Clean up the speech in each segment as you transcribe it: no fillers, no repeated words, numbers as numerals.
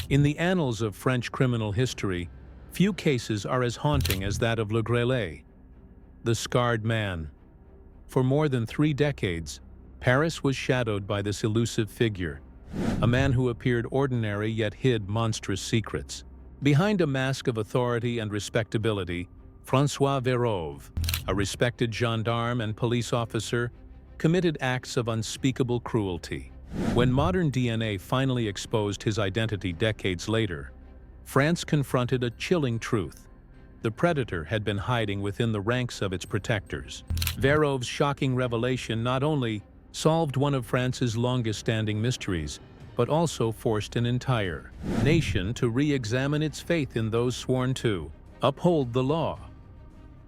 In the annals of French criminal history, few cases are as haunting as that of Le Grêlé, the scarred man. For more than 3 decades, Paris was shadowed by this elusive figure, a man who appeared ordinary yet hid monstrous secrets. Behind a mask of authority and respectability, François Verhoeven, a respected gendarme and police officer, committed acts of unspeakable cruelty. When modern DNA finally exposed his identity decades later, France confronted a chilling truth. The predator had been hiding within the ranks of its protectors. Verhoeven's shocking revelation not only solved one of France's longest-standing mysteries, but also forced an entire nation to re-examine its faith in those sworn to uphold the law.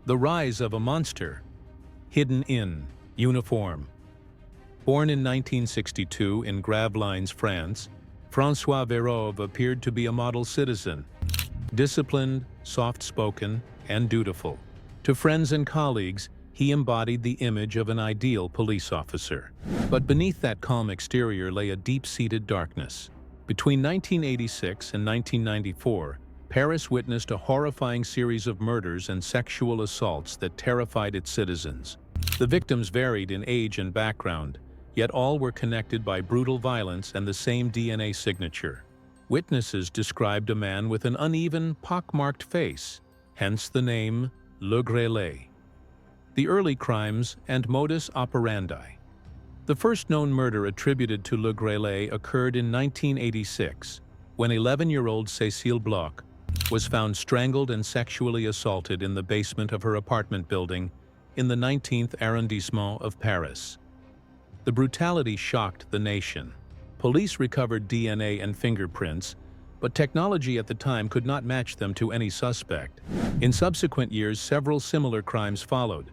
The rise of a monster, hidden in uniform. Born in 1962 in Gravelines, France, François Verhoeven appeared to be a model citizen, disciplined, soft-spoken, and dutiful. To friends and colleagues, he embodied the image of an ideal police officer. But beneath that calm exterior lay a deep-seated darkness. Between 1986 and 1994, Paris witnessed a horrifying series of murders and sexual assaults that terrified its citizens. The victims varied in age and background, yet all were connected by brutal violence and the same DNA signature. Witnesses described a man with an uneven, pockmarked face, hence the name Le Grêlé. The early crimes and modus operandi. The first known murder attributed to Le Grêlé occurred in 1986, when 11-year-old Cécile Bloch was found strangled and sexually assaulted in the basement of her apartment building in the 19th arrondissement of Paris. The brutality shocked the nation. Police recovered DNA and fingerprints, but technology at the time could not match them to any suspect. In subsequent years, several similar crimes followed.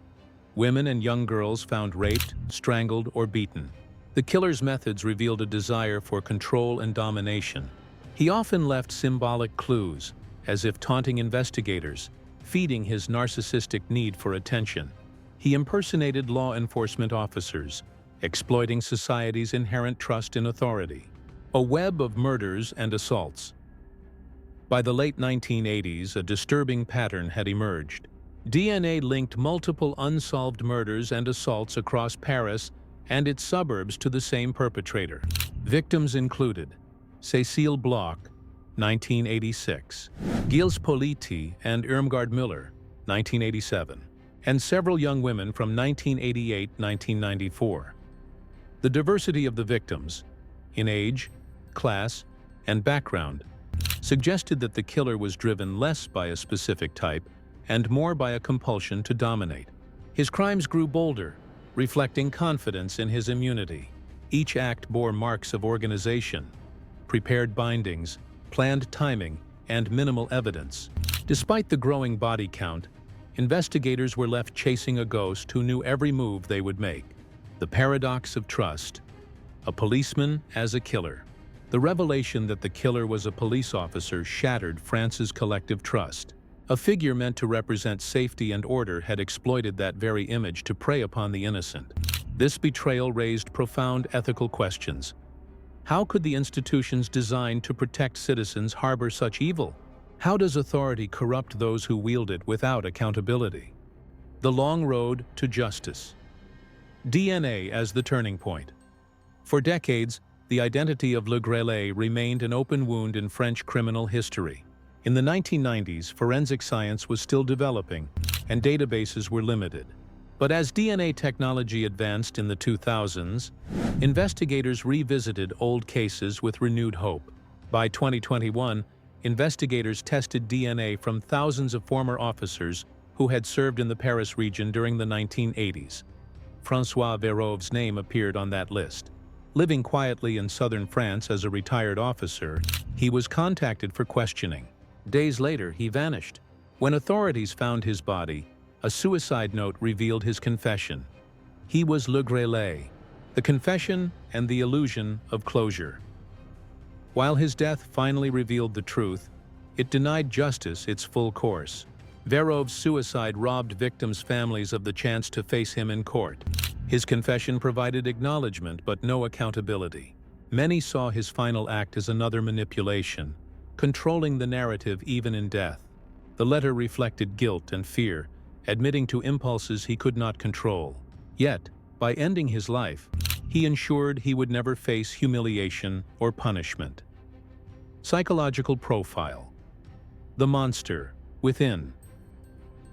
Women and young girls found raped, strangled, or beaten. The killer's methods revealed a desire for control and domination. He often left symbolic clues, as if taunting investigators, feeding his narcissistic need for attention. He impersonated law enforcement officers, exploiting society's inherent trust in authority. A web of murders and assaults. By the late 1980s, a disturbing pattern had emerged. DNA linked multiple unsolved murders and assaults across Paris and its suburbs to the same perpetrator. Victims included Cécile Bloch, 1986, Gilles Politi and Irmgard Müller, 1987, and several young women from 1988-1994. The diversity of the victims, in age, class, and background, suggested that the killer was driven less by a specific type and more by a compulsion to dominate. His crimes grew bolder, reflecting confidence in his immunity. Each act bore marks of organization, prepared bindings, planned timing, and minimal evidence. Despite the growing body count, investigators were left chasing a ghost who knew every move they would make. The paradox of trust. A policeman as a killer. The revelation that the killer was a police officer shattered France's collective trust. A figure meant to represent safety and order had exploited that very image to prey upon the innocent. This betrayal raised profound ethical questions. How could the institutions designed to protect citizens harbor such evil? How does authority corrupt those who wield it without accountability? The long road to justice. DNA as the turning point. For decades, the identity of Le Grêlé remained an open wound in French criminal history. In the 1990s, forensic science was still developing, and databases were limited. But as DNA technology advanced in the 2000s, investigators revisited old cases with renewed hope. By 2021, investigators tested DNA from thousands of former officers who had served in the Paris region during the 1980s. François Verhoeven's name appeared on that list. Living quietly in southern France as a retired officer, he was contacted for questioning. Days later, he vanished. When authorities found his body, a suicide note revealed his confession. He was Le Grêlé, the confession and the illusion of closure. While his death finally revealed the truth, it denied justice its full course. Verhoeven's suicide robbed victims' families of the chance to face him in court. His confession provided acknowledgement but no accountability. Many saw his final act as another manipulation, controlling the narrative even in death. The letter reflected guilt and fear, admitting to impulses he could not control. Yet, by ending his life, he ensured he would never face humiliation or punishment. Psychological profile. The monster within.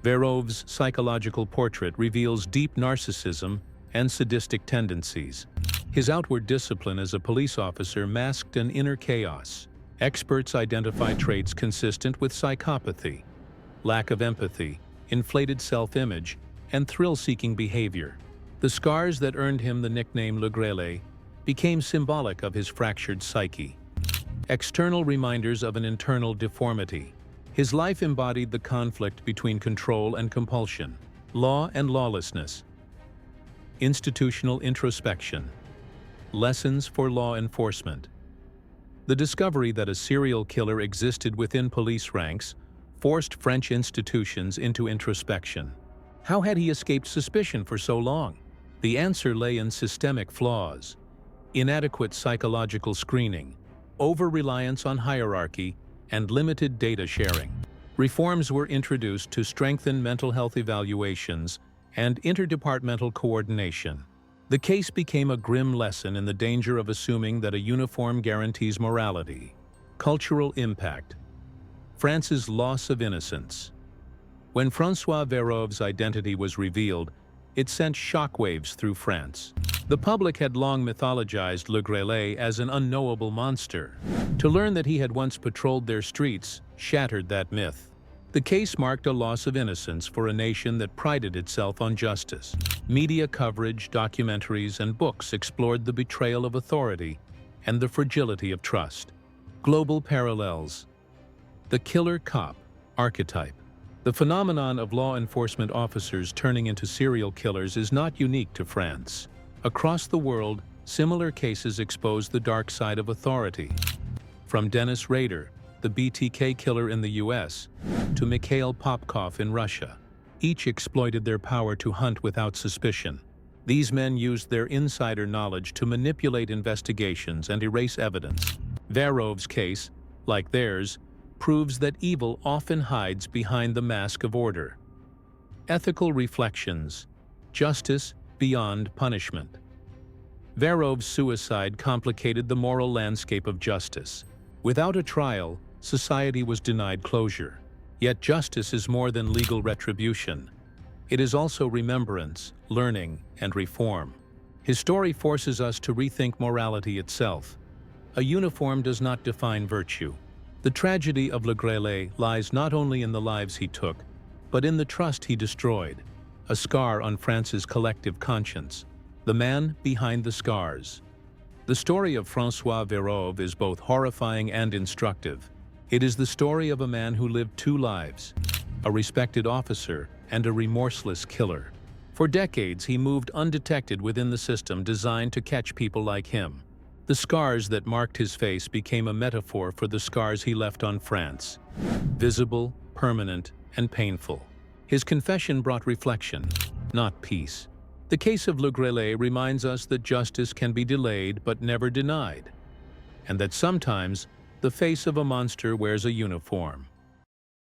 Verhoeven's psychological portrait reveals deep narcissism and sadistic tendencies. His outward discipline as a police officer masked an inner chaos. Experts identify traits consistent with psychopathy, lack of empathy, inflated self-image, and thrill-seeking behavior. The scars that earned him the nickname Le Grêlé became symbolic of his fractured psyche. External reminders of an internal deformity. His life embodied the conflict between control and compulsion, law and lawlessness. Institutional introspection. Lessons for law enforcement. The discovery that a serial killer existed within police ranks forced French institutions into introspection. How had he escaped suspicion for so long? The answer lay in systemic flaws, inadequate psychological screening, over-reliance on hierarchy, and limited data sharing. Reforms were introduced to strengthen mental health evaluations and interdepartmental coordination. The case became a grim lesson in the danger of assuming that a uniform guarantees morality. Cultural impact. France's loss of innocence. When François Verhoeven's identity was revealed, it sent shockwaves through France. The public had long mythologized Le Grêlé as an unknowable monster. To learn that he had once patrolled their streets shattered that myth. The case marked a loss of innocence for a nation that prided itself on justice. Media coverage, documentaries, and books explored the betrayal of authority and the fragility of trust. Global parallels. The killer cop archetype. The phenomenon of law enforcement officers turning into serial killers is not unique to France. Across the world, similar cases expose the dark side of authority. From Dennis Rader, the BTK killer in the US, to Mikhail Popkov in Russia, each exploited their power to hunt without suspicion. These men used their insider knowledge to manipulate investigations and erase evidence. Verhoeven's case, like theirs, proves that evil often hides behind the mask of order. Ethical reflections. Justice beyond punishment. Verhoeven's suicide complicated the moral landscape of justice. Without a trial, society was denied closure. Yet justice is more than legal retribution. It is also remembrance, learning, and reform. His story forces us to rethink morality itself. A uniform does not define virtue. The tragedy of Le Grêlé lies not only in the lives he took, but in the trust he destroyed, a scar on France's collective conscience. The man behind the scars. The story of François Verhoeven is both horrifying and instructive. It is the story of a man who lived two lives, a respected officer and a remorseless killer. For decades, he moved undetected within the system designed to catch people like him. The scars that marked his face became a metaphor for the scars he left on France. Visible, permanent, and painful. His confession brought reflection, not peace. The case of Le Grêlé reminds us that justice can be delayed but never denied, and that sometimes the face of a monster wears a uniform.